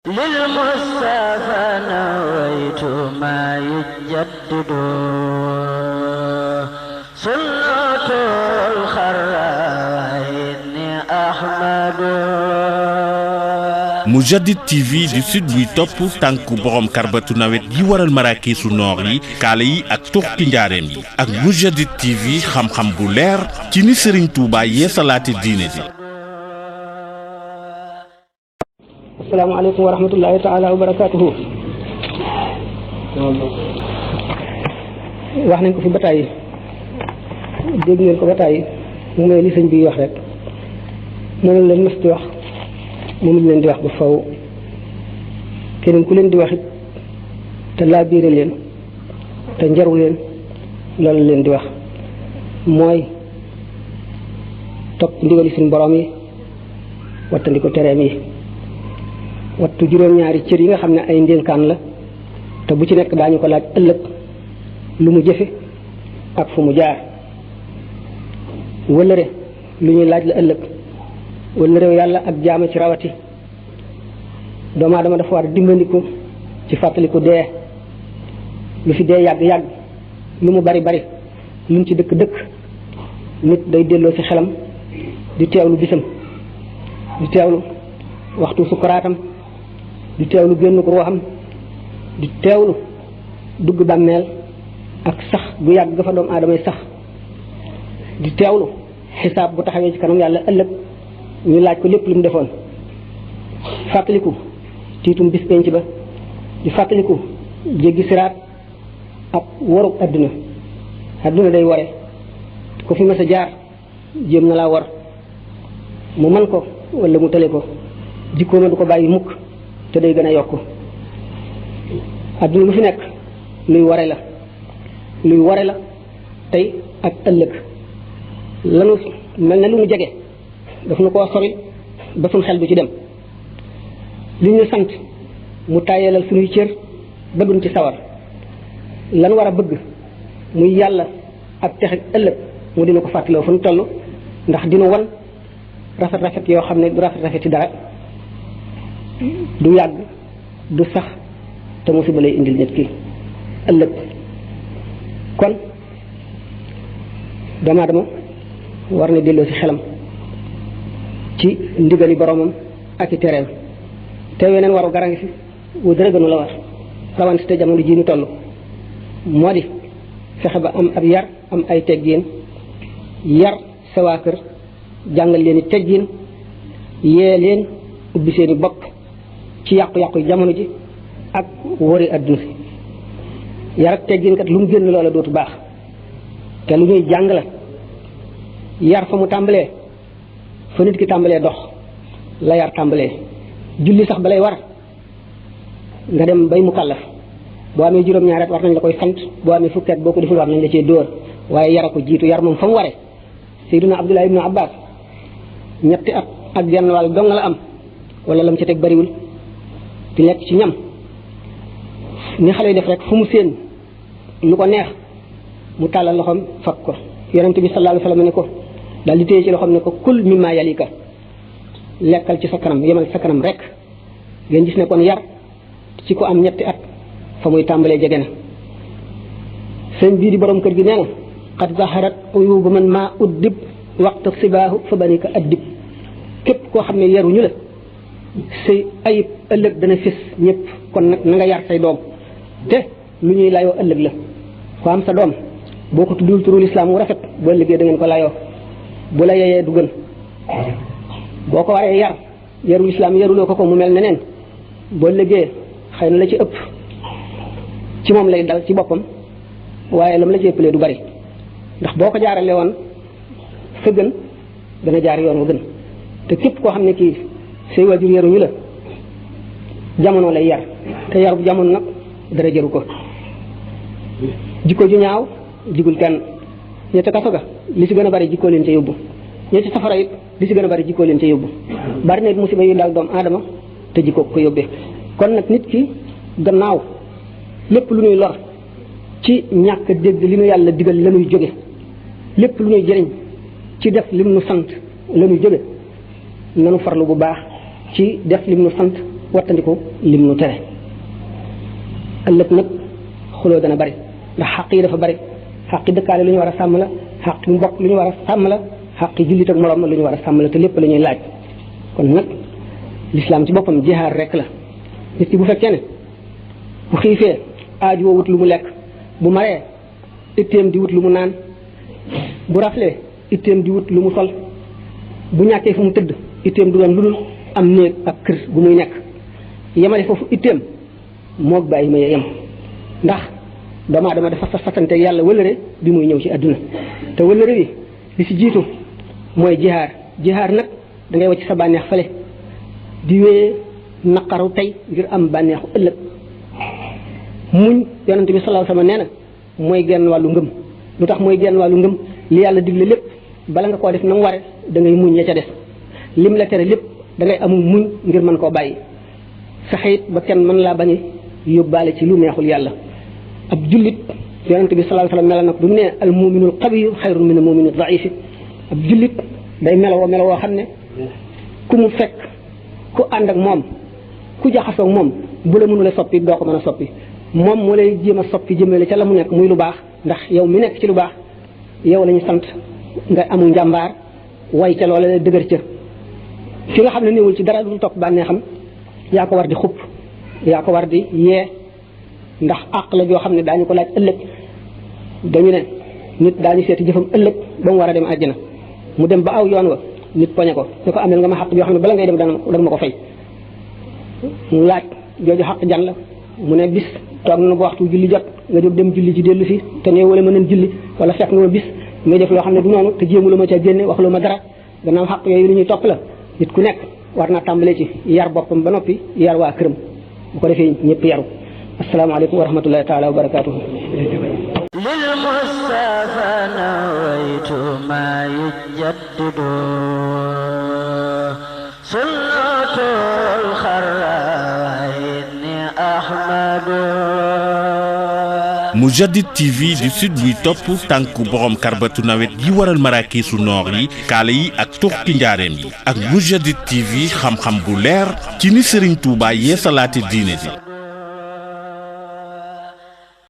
للمصطفى نويت ما يجدد سنة الخرائن أحمد Mourchid TV di sud buy topp tànku borom karbatu nawet yi waral maraakiisu noor yi kaala yi ak tuxti njaareem yi ak Mourchid TV xam-xam bu leer ci ni Serigne Touba yeesalaate diine ji. asalaamaaleykum wa rahmatullahi taala wa barakaatuhu. wax nañ ko fi ba tàyyi dégg ngeen ko ba tàyyi mu mel li sëñ bi wax rek moom leen mës di wax moom leen di wax ba faw keneen ku leen di wax it te laa biire leen te njaru leen loolu leen di wax mooy topp ndigali suñu borom yi wattandi ko tereem yi wattu juróom-ñaari cër yi nga xam ne ay ndénkaan la te bu ci nekk daañu ko laaj ëllëg lu mu jëfe ak fu mu jaar wëllëre lu ñuy laaj la ëllëg wëllëre yàlla ak jaama ci rawati doomu aadama dafa war a dimbandiku ci fàttaliku dee lu fi dee yàgg-yàgg lu mu bari bari lu mu ci dëkk-dëkk nit day delloo ci xelam di teewlu bisam di teewlu waxtu sukkaraatam di teewlu génn ko ruuxam di teewlu dugg bàmmeel ak sax bu yàgg ga fa doomu aadama yi sax di teewlu xisaab bu taxawee ci kanam yàlla ëllëg ñu laaj ko lépp lu mu defoon fàttaliku tiitum bis penc ba di fàttaliku jéggi siraat ak waru adduna day ware ko fi mas a jaar jéem na laa war mu man ko wala mu tële ko jikkooma du ko bàyyi mukk te day gën a yokk adduna lu fi nekk luy ware la tey ak ëllëg lanu mel na lu mu jege daf nu koo sori ba suñ xel du ci dem li ñu sant mu tàyyelal suñuy cër ba duñ ci sawar lan war a bëgg muy yàlla ak texe ëllëg mu dina ko fàttaloo fu nu toll ndax dina wan rafet yoo xam ne du rafet ci dara du yàgg du sax te musiba lay indil nit ki ëllëg kon doomu aadama war na delloo ci xelam ci ndigali boromam ak i tereem te weneen waru gara ngi fi wu dara gënu la war rawante te jamono ji ñu toll moo di fexe ba am ab yar am ay teggiin yar sa waa kër jàngal leen i teggiin yee leen ubbi seeni bopp ci yàqu-yàqu jamono ji ak wari adduna si yar ak teggin kat lu mu génn loola dootu baax te lu ñuy jàng la yar fa mu tàmbalee fa nit ki tàmbalee dox la yar tàmbalee julli sax balay war nga dem bay mu kàllaf boo amee juróom-ñaari at war nañ la koy sant boo amee fukki at boo ko deful war nañ la cee dóor waaye yara ko jiitu yar moom fa mu waree Seydina Abdullah ibnu Abbas ñetti at ak genn wàll dong la am wala lam ca teg bariwul di lekk ci ñam ni xale yi def rek fu mu séen lu ko neex mu tàllal loxoom fakk ko yonente bi sallallahu alayhi wa sallam ne ko daal di téye ci loxoom ne ko kul mimma yalika lekkal ci sa kanam yemal sa kanam rek ngeen gis ne kon yar ci ko am ñetti at fa muy tàmbalee jege na sëñ bii di borom kër gi nee na qad zaharat uyubu man ma uddib waxta sibaahu fa banika addib képp koo xam ne yaruñu la say ayib ëllëg dana fis ñëpp kon nag na nga yar say doom te lu ñuy layoo ëllëg la ko am sa doom boo ko tuddul turul islam wu rafet boo ëllëgee da ngeen ko layoo bu la yeyee du gën boo ko waree yar yarul islam yaruloo ko mu mel neneen boo ëllëgee xëy na la ci ëpp ci moom lay dal ci boppam waaye lam la ci ëppalee du bari ndax boo ko jaarale woon fa gën dana jaar yoon wa gën te képp koo xam ne kii say waajur yaruñu la jamono lay yar te yarub jamono nag dara jëru ko jikko ju ñaaw jigul kenn ña ca kaso ga li ci gën a bari jikkoo leen ca yóbbu ña ci safara it li ci gën a bari jikkoo leen ca yóbbu bari na it musiba yu daal doomu aadama te jikkoo ko yóbbee kon nag nit ki gannaaw lépp lu ñuy lor ci ñàkk dégg li nu yàlla digal la ñuy jóge lépp lu ñuy jëriñ ci def lim nu sant la ñuy jóge nanu farlu bu baax ci def lim nu sant wattandiku lim nu tere ëllëg nag xuloo dana bari ndax xaq yi dafa bari xaqi dëkkaale lu ñu war a sàmm la xaqi mbokk lu ñu war a sàmm la xaqi jullit ak moroom lu ñu war a sàmm la te lépp la ñuy laaj kon nag lislaam ci boppam jihaar rek la nit ki bu fekkee ne bu xiifee aaju woo wut lu mu lekk bu maree itteem di wut lu mu naan bu raflee itteem di wut lu mu sol bu ñàkkee fu mu tëdd itteem du doon lu dul am néeg ak kër gu muy nekk yemale foofu itteem moog bàyyi ma yem ndax doomu aadama dafa fasante yàlla wëllëre bi muy ñëw ci àdduna te wëllëre bi li ci jiitu mooy jihaar nag da ngay wàcc sa bànneex fale di wéyee naqaru tey ngir am bànneexu ëllëg muñ yonente bi sallallahu alayhi wasallam nee na mooy genn wàllu ngëm lu tax mooy genn wàllu ngëm li yàlla digle lépp bala nga koo def na mu ware da ngay muñ ya ca des lim la tere lépp da ngay amul muñ ngir mën koo bàyyi fexe it ba kenn mën laa bañ a yóbbaale ci lu neexul yàlla ab jullit yonente bi sallallahu alayhi wasallam mel nag bu mu nee al muminul qawiyu xayrun min al muminil daifi ab jullit day melowoo xam ne ku mu fekk ku ànd ak moom ku jaxasoo ak moom bu la mënula soppi doo ko mën a soppi moom moo lay jéem a soppi jëmale ca la mu nekk muy lu baax ndax yow mi nekk ci lu baax yow lañu sant nga amul njàmbaar way ca loola la dëgër ca ki nga xam ne néewul ci dara lu topp bànneexam yaa ko war di xupp yaa ko war di yee ndax àq la joo xam ne daañu ko laaj ëllëg dañu ne nit daañu seeti jëfam ëllëg ba mu war a dem àjjana mu dem ba aw yoon wa nit poñe ko ne ko amel nga ma xaq yoo xam ne bala ngay dem danga ma ko fay mu laaj jooju xaq jan la mu ne bis toog na ba waxtu julli jot nga jóg dem julli ci dellu si te ne wala mën julli wala fekk nga ma bis ngay def loo xam ne du noonu te jéemu la ma ca génne wax lu ma dara gannaaw xaq yooyu lu ñuy topp la nit ku nekk war naa tàmbalee ci yar boppam ba noppi yar waa këram bu ko defee ñëpp yaru asalaamaaleykum wa rahmatullahi taala wa barakaatuhu للمصطفى نويت ما يجدد سنة الخرائن أحمد Mourchid TV di site buy topp tànku borom karbatu nawet yi waral maraakiisu noor yi kaala yi ak tuxki njaareem yi ak Mourchid TV xam-xam bu leer ci ni Serigne Touba yeesalaate diine ji